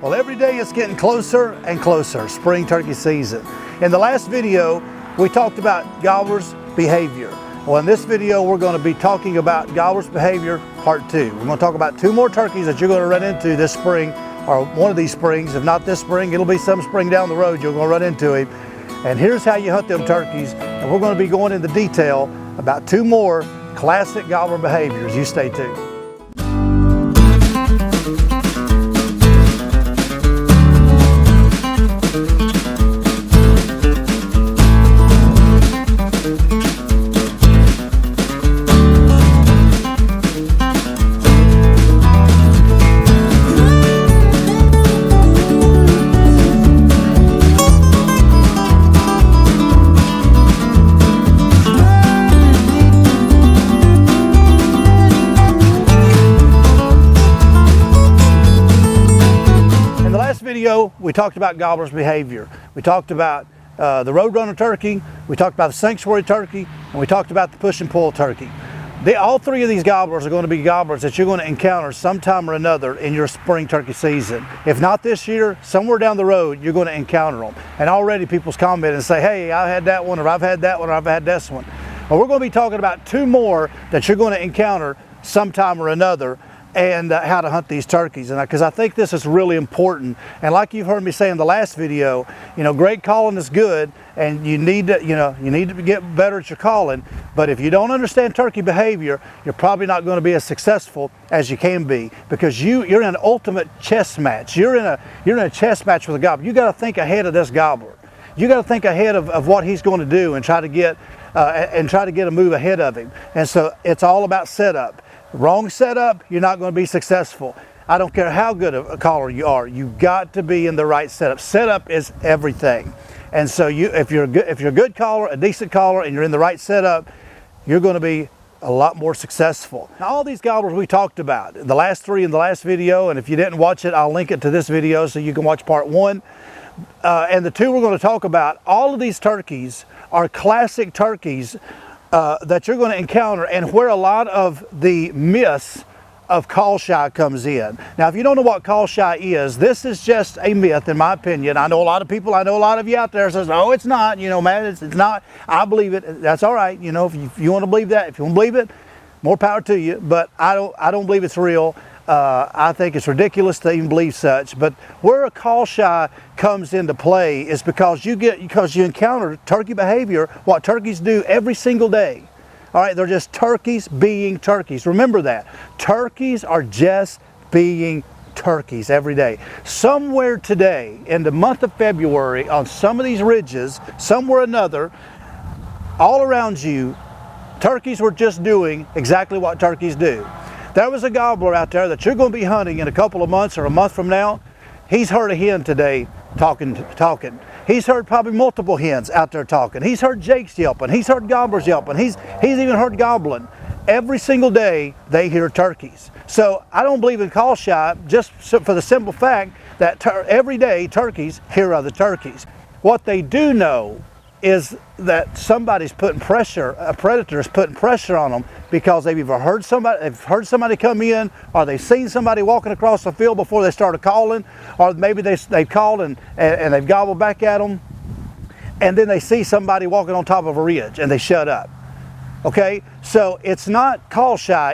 Well, every day it's getting closer and closer, spring turkey season. In the last video, we talked about Gobblers behavior. Well, in this video, we're going to be talking about Gobblers behavior part 2. We're going to talk about 2 more turkeys that you're going to run into this spring, or one of these springs. If not this spring, it'll be some spring down the road you're going to run into him. And here's how you hunt them turkeys. And we're going to be going into detail about 2 more classic gobbler behaviors. You stay tuned. We talked about Gobblers behavior. We talked about the roadrunner turkey, we talked about the sanctuary turkey, and we talked about the push and pull turkey. All 3 of these gobblers are going to be gobblers that you're going to encounter sometime or another in your spring turkey season. If not this year, somewhere down the road, you're going to encounter them. And already people's comment and say, hey, I had that one, or I've had that one, or I've had this one. Well, we're going to be talking about 2 more that you're going to encounter sometime or another, and how to hunt these turkeys. And because I think this is really important, and like you've heard me say in the last video, great calling is good, and you need to get better at your calling. But if you don't understand turkey behavior, you're probably not going to be as successful as you can be, because you're in an ultimate chess match. You're in a chess match with a gobbler. You got to think ahead of this gobbler. You got to think ahead of what he's going to do and try to get a move ahead of him. And so it's all about setup. Wrong setup, you're not going to be successful. I don't care how good a caller you are. You've got to be in the right setup. Setup is everything. And so if you're a good caller, a decent caller, and you're in the right setup, you're going to be a lot more successful. Now, all these gobblers we talked about, the last 3 in the last video, and if you didn't watch it, I'll link it to this video so you can watch part 1. And the 2 we're going to talk about, all of these turkeys are classic turkeys that you're going to encounter, and where a lot of the myths of call shy comes in. Now, if you don't know what call shy is, this is just a myth in my opinion. I know a lot of people, I know a lot of you out there says, oh, it's not, man, it's not. I believe it. That's all right. If you want to believe that, if you want to believe it, more power to you. But I don't believe it's real. I think it's ridiculous to even believe such. But where a call shy comes into play is because you encounter turkey behavior, what turkeys do every single day. All right, they're just turkeys being turkeys. Remember that. Turkeys are just being turkeys every day. Somewhere today in the month of February, on some of these ridges, somewhere or another, all around you, turkeys were just doing exactly what turkeys do. There was a gobbler out there that you're going to be hunting in a couple of months or a month from now. He's heard a hen today talking. He's heard probably multiple hens out there talking. He's heard jakes yelping. He's heard gobblers yelping. He's even heard gobbling. Every single day they hear turkeys. So I don't believe in call shy, just for the simple fact that every day turkeys hear other turkeys. What they do know is that somebody's putting pressure, a predator is putting pressure on them, because they've either heard somebody come in, or they've seen somebody walking across the field before they started calling, or maybe they've called and they've gobbled back at them, and then they see somebody walking on top of a ridge and they shut up. Okay, so it's not call shy,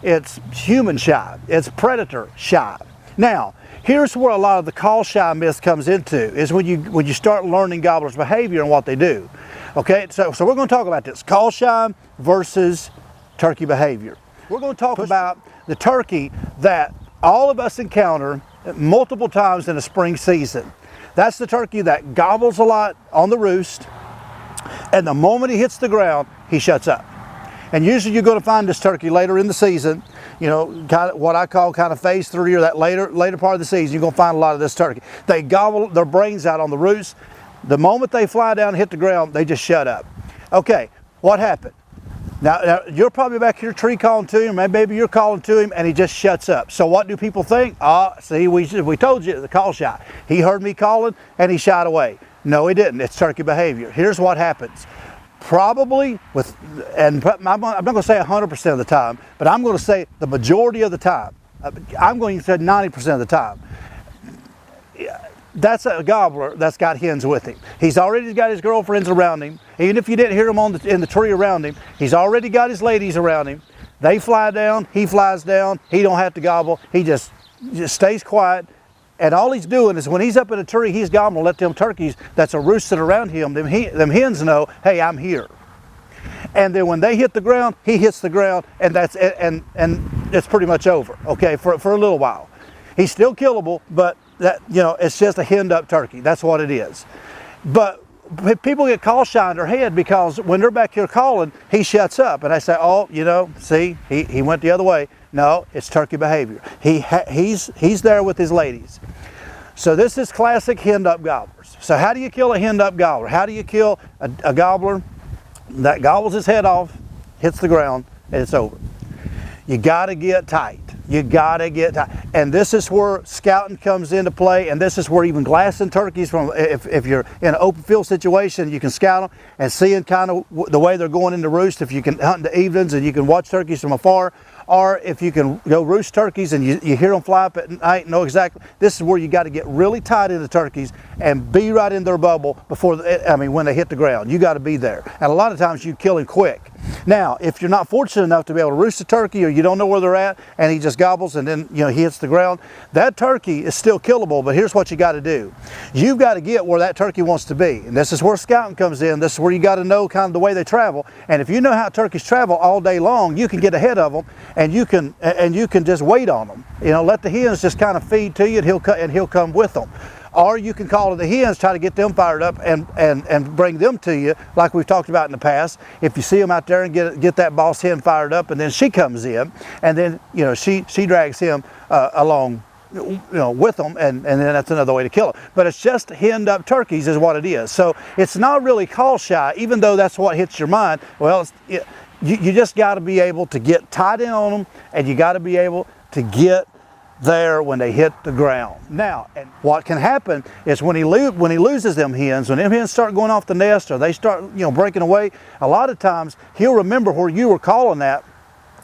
it's human shy, it's predator shy. Now, here's where a lot of the call shy myth comes into, is when you start learning gobblers behavior and what they do. Okay, so we're going to talk about this, call shy versus turkey behavior. We're going to talk about the turkey that all of us encounter multiple times in the spring season. That's the turkey that gobbles a lot on the roost, and the moment he hits the ground, he shuts up. And usually you're going to find this turkey later in the season, kind of what I call kind of phase 3, or that later part of the season. You're going to find a lot of this turkey. They gobble their brains out on the roost. The moment they fly down and hit the ground, they just shut up. Okay, what happened? Now you're probably back here tree calling to him, maybe you're calling to him, and he just shuts up. So what do people think? See, we told you, the call shy. He heard me calling and he shied away. No, he didn't. It's turkey behavior. Here's what happens. Probably and I'm not going to say 100% of the time, but I'm going to say the majority of the time. I'm going to say 90% of the time. that's a gobbler that's got hens with him. He's already got his girlfriends around him. Even if you didn't hear him in the tree around him, he's already got his ladies around him. They fly down, he flies down, he don't have to gobble. He just stays quiet. And all he's doing is when he's up in a tree, he's gobbling, let them turkeys that's roosted around him, them hens know, hey, I'm here. And then when they hit the ground, he hits the ground, and that's it, and it's pretty much over, okay, for a little while. He's still killable, but that, it's just a henned up turkey. That's what it is. But people get call shy in their head because when they're back here calling, he shuts up, and I say, oh, see, he went the other way. No, it's turkey behavior. He's there with his ladies. So this is classic henned up gobblers. So how do you kill a henned up gobbler? How do you kill a gobbler that gobbles his head off, hits the ground, and it's over? You got to get tight. You got to get tight. And this is where scouting comes into play, and this is where even glassing turkeys, if you're in an open field situation, you can scout them and seeing kind of the way they're going into roost. If you can hunt in the evenings and you can watch turkeys from afar, or if you can go roost turkeys and you hear them fly up at night, know exactly. This is where you got to get really tight into turkeys and be right in their bubble when they hit the ground. You got to be there. And a lot of times you kill him quick. Now, if you're not fortunate enough to be able to roost a turkey, or you don't know where they're at and he just gobbles and then he hits the ground, that turkey is still killable. But here's what you got to do. You've got to get where that turkey wants to be. And this is where scouting comes in. This is where you got to know kind of the way they travel. And if you know how turkeys travel all day long, you can get ahead of them and you can just wait on them. Let the hens just kind of feed to you and he'll come with them. Or you can call to the hens, try to get them fired up and bring them to you, like we've talked about in the past. If you see them out there and get that boss hen fired up, and then she comes in, and then she drags him along, with them, and then that's another way to kill them. But it's just henned up turkeys is what it is. So it's not really call shy, even though that's what hits your mind. Well, you just got to be able to get tight in on them, and you got to be able to get there when they hit the ground. Now, and what can happen is when he loses them hens, when them hens start going off the nest or they start breaking away, a lot of times he'll remember where you were calling at,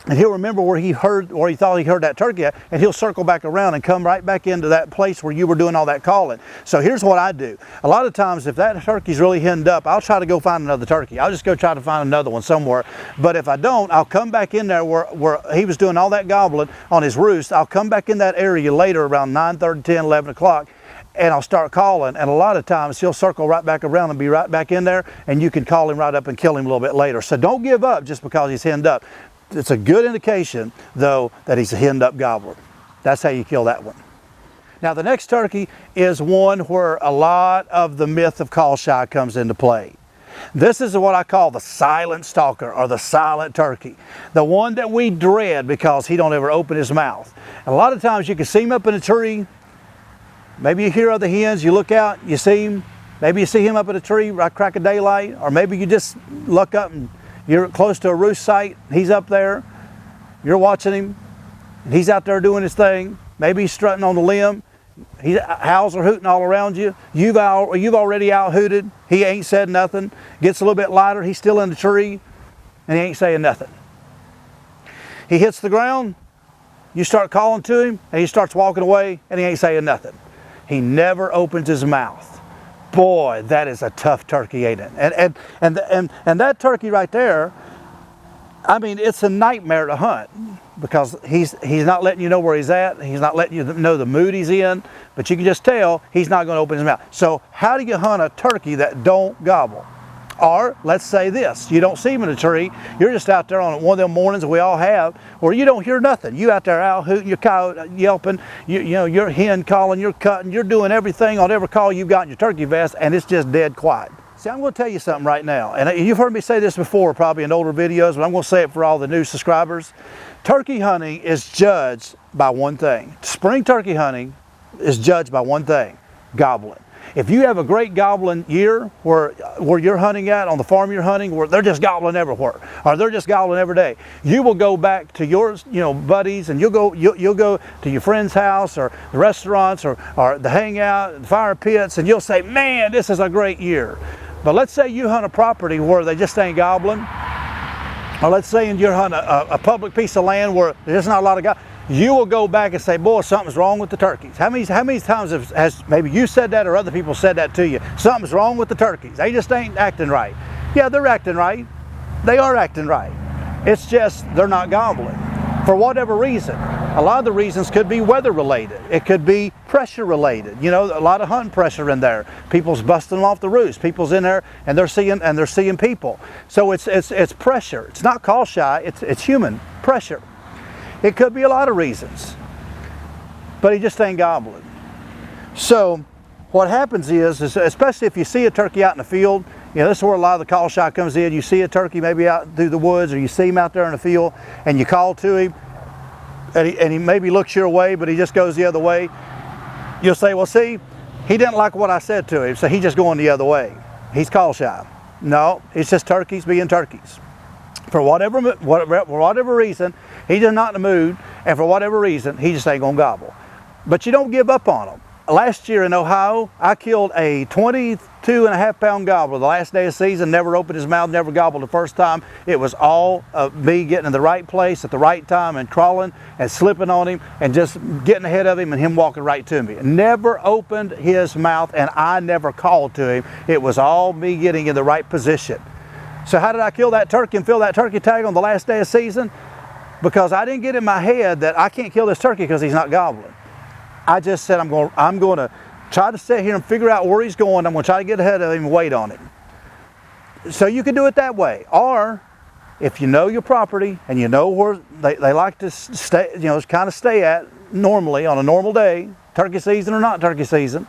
and he'll remember where he thought he heard that turkey at, and he'll circle back around and come right back into that place where you were doing all that calling. So here's what I do. A lot of times if that turkey's really henned up, I'll try to go find another turkey. I'll just go try to find another one somewhere. But if I don't, I'll come back in there where he was doing all that gobbling on his roost. I'll come back in that area later around 9:30, 10, 11 o'clock, and I'll start calling, and a lot of times he'll circle right back around and be right back in there, and you can call him right up and kill him a little bit later. So don't give up just because he's henned up. It's a good indication, though, that he's a henned up gobbler. That's how you kill that one. Now, the next turkey is one where a lot of the myth of call shy comes into play. This is what I call the silent stalker, or the silent turkey. The one that we dread because he don't ever open his mouth. And a lot of times you can see him up in a tree. Maybe you hear other hens, you look out, you see him. Maybe you see him up in a tree right crack of daylight, or maybe you just look up and you're close to a roost site, he's up there, you're watching him, and he's out there doing his thing. Maybe he's strutting on the limb, howls are hooting all around you. You've already out-hooted, he ain't said nothing. Gets a little bit lighter, he's still in the tree, and he ain't saying nothing. He hits the ground, you start calling to him, and he starts walking away, and he ain't saying nothing. He never opens his mouth. Boy, that is a tough turkey, ain't it? And that turkey right there, I mean, it's a nightmare to hunt because he's not letting you know where he's at. He's not letting you know the mood he's in, but you can just tell he's not going to open his mouth. So how do you hunt a turkey that don't gobble? Or let's say this, you don't see him in a tree, you're just out there on one of them mornings we all have where you don't hear nothing. You out there out hooting, you're coyote yelping, you're hen calling, you're cutting, you're doing everything on every call you've got in your turkey vest, and it's just dead quiet. See, I'm going to tell you something right now, and you've heard me say this before probably in older videos, but I'm going to say it for all the new subscribers. Turkey hunting is judged by one thing. Spring turkey hunting is judged by one thing: gobbling. If you have a great gobbling year where you're hunting at, on the farm you're hunting, where they're just gobbling everywhere, or they're just gobbling every day, you will go back to your buddies, and you'll go to your friend's house or the restaurants or the hangout, the fire pits, and you'll say, man, this is a great year. But let's say you hunt a property where they just ain't gobbling, or let's say you hunt a public piece of land where there's not a lot of gobbling. you will go back and say, boy, something's wrong with the turkeys. How many times has maybe you said that or other people said that to you? Something's wrong with the turkeys. They just ain't acting right. Yeah, they're acting right. They are acting right. It's just they're not gobbling for whatever reason. A lot of the reasons could be weather related. It could be pressure related. You know, a lot of hunting pressure in there. People's busting them off the roost. People's in there and they're seeing people. So it's pressure. It's not call shy. It's human pressure. It could be a lot of reasons, but he just ain't gobbling. So what happens is especially if you see a turkey out in the field, you know, this is where a lot of the call shy comes in. You see a turkey maybe out through the woods, or you see him out there in the field and you call to him and he maybe looks your way, but he just goes the other way. You'll say, well, see, he didn't like what I said to him, so he's just going the other way. He's call shy. No, it's just turkeys being turkeys. For whatever reason, he's just not in the mood, and for whatever reason, he just ain't gonna gobble. But you don't give up on them. Last year in Ohio, I killed a 22.5-pound gobbler the last day of season, never opened his mouth, never gobbled the first time. It was all me getting in the right place at the right time and crawling and slipping on him and just getting ahead of him and him walking right to me. Never opened his mouth and I never called to him. It was all me getting in the right position. So how did I kill that turkey and fill that turkey tag on the last day of season? Because I didn't get in my head that I can't kill this turkey because he's not gobbling. I just said I'm going to try to sit here and figure out where he's going. I'm going to try to get ahead of him and wait on him. So you can do it that way. Or if you know your property and you know where they like to stay, you know, kind of stay at normally on a normal day, turkey season or not turkey season,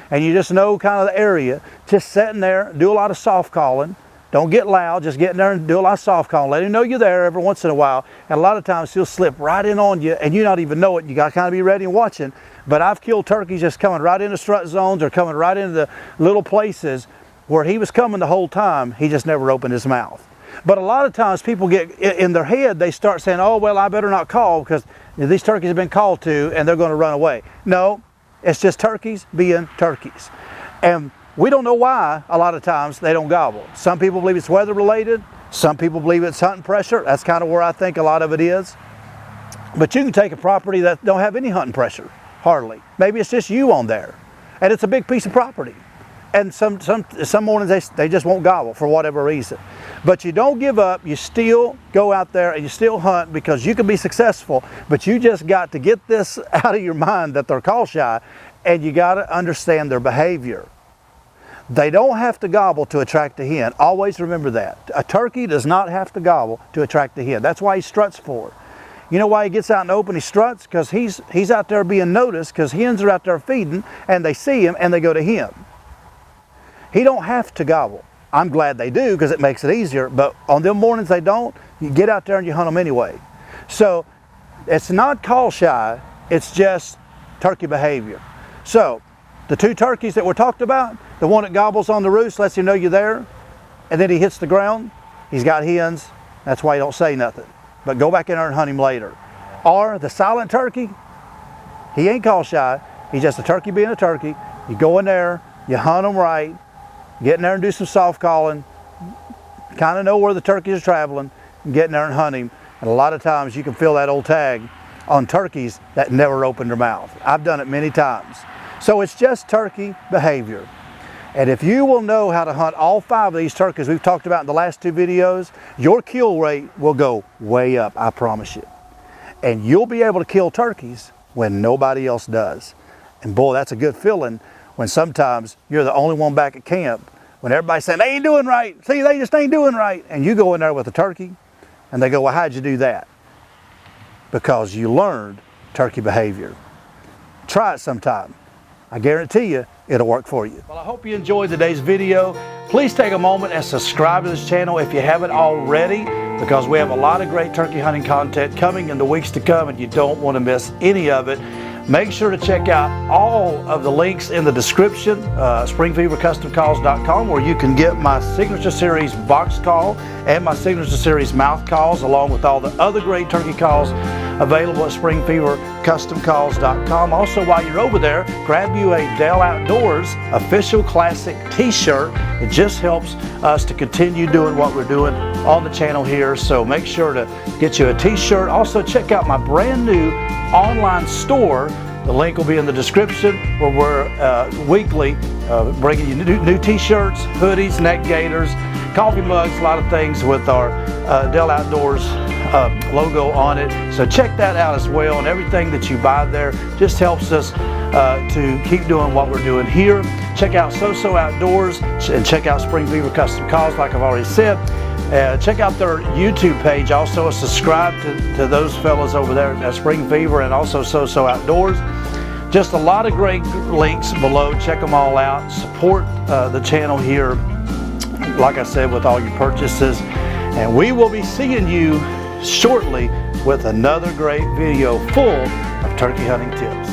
and you just know kind of the area, just sitting there, do a lot of soft calling. Don't get loud, just get in there and do a lot of soft calling. Let him know you're there every once in a while. And a lot of times he'll slip right in on you and you not even know it. You got to kind of be ready and watching. But I've killed turkeys just coming right into strut zones or coming right into the little places where he was coming the whole time. He just never opened his mouth. But a lot of times people get in their head, they start saying, oh, well, I better not call because these turkeys have been called to and they're going to run away. No, it's just turkeys being turkeys. And we don't know why a lot of times they don't gobble. Some people believe it's weather related. Some people believe it's hunting pressure. That's kind of where I think a lot of it is. But you can take a property that don't have any hunting pressure, hardly. Maybe it's just you on there. And it's a big piece of property. And some mornings they just won't gobble for whatever reason. But you don't give up. You still go out there and you still hunt because you can be successful. But you just got to get this out of your mind that they're call shy. And you got to understand their behavior. They don't have to gobble to attract a hen. Always remember that. A turkey does not have to gobble to attract a hen. That's why he struts for it. You know why he gets out in the open, he struts? Because he's out there being noticed because hens are out there feeding and they see him and they go to him. He don't have to gobble. I'm glad they do because it makes it easier, but on them mornings they don't, you get out there and you hunt them anyway. So it's not call shy, it's just turkey behavior. So the two turkeys that were talked about, the one that gobbles on the roost lets you know you're there, and then he hits the ground, he's got hens, that's why he don't say nothing. But go back in there and hunt him later. Or the silent turkey, he ain't call shy, he's just a turkey being a turkey. You go in there, you hunt him right, get in there and do some soft calling, kind of know where the turkeys are traveling, and get in there and hunt him. And a lot of times you can feel that old tag on turkeys that never opened their mouth. I've done it many times. So it's just turkey behavior. And if you will know how to hunt all 5 of these turkeys we've talked about in the last 2 videos, your kill rate will go way up, I promise you. And you'll be able to kill turkeys when nobody else does. And boy, that's a good feeling when sometimes you're the only one back at camp, when everybody's saying, they ain't doing right, see, they just ain't doing right. And you go in there with a turkey, and they go, well, how'd you do that? Because you learned turkey behavior. Try it sometime. I guarantee you, it'll work for you. Well, I hope you enjoyed today's video. Please take a moment and subscribe to this channel if you haven't already, because we have a lot of great turkey hunting content coming in the weeks to come, and you don't want to miss any of it. Make sure to check out all of the links in the description, springfevercustomcalls.com, where you can get my Signature Series box call and my Signature Series mouth calls, along with all the other great turkey calls available at springfevercustomcalls.com. Also, while you're over there, grab you a Dell Outdoors official classic t-shirt. It just helps us to continue doing what we're doing on the channel here, so make sure to get you a t-shirt. Also, check out my brand new online store. The link will be in the description, where we're weekly bringing you new t-shirts, hoodies, neck gaiters, coffee mugs, a lot of things with our Dell Outdoors logo on it. So check that out as well, and everything that you buy there just helps us to keep doing what we're doing here. Check out SOSO Outdoors and check out Spring Fever Custom Calls, like I've already said. Check out their YouTube page. Also subscribe to those fellas over there at Spring Fever and also SOSO Outdoors. Just a lot of great links below. Check them all out. Support the channel here, like I said, with all your purchases. And we will be seeing you shortly with another great video full of turkey hunting tips.